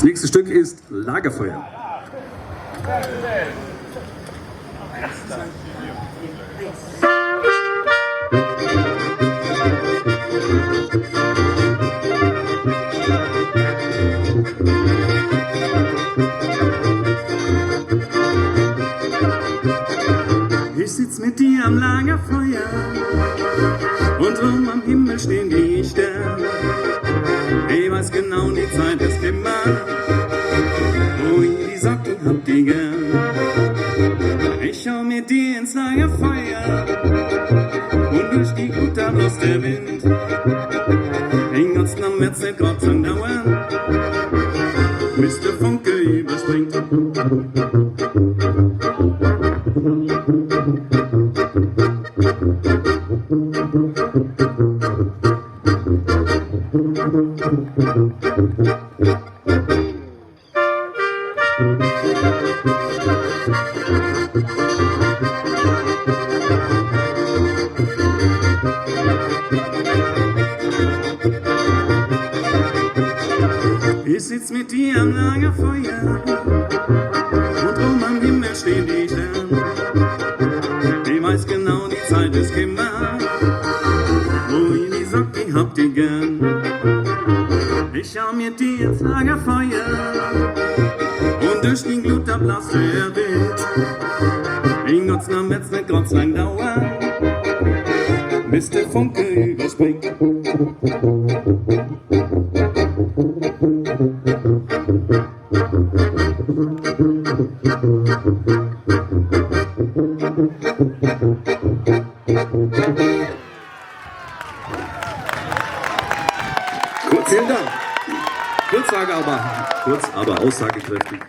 nächste Stück ist Lagerfeuer. Ich sitz mit dir am Lagerfeuer und drum am Himmel stehen die Sterne. Ich weiß genau, die Zeit ist immer, wo ich die Socken hab, die gern. Ich schau mit dir ins Lagerfeuer und durch die Glut da bloß der Wind. Den ganzen Nacht wird's nicht Gott lang dauern, bis der Funke überspringt. Ich sitz mit dir am Lagerfeuer und drum am Himmel stehen die Sterne. Ich weiß genau, die Zeit ist immer, wo ich die Socken hab, die gern. Ich schau mit dir ins Lagerfeuer und durch die Glut da blasst der Wind. In Gottes Namen wird's nicht Gott lang dauern, bis der Funke überspringt. Vielen Dank. Kurz, aber aussagekräftig.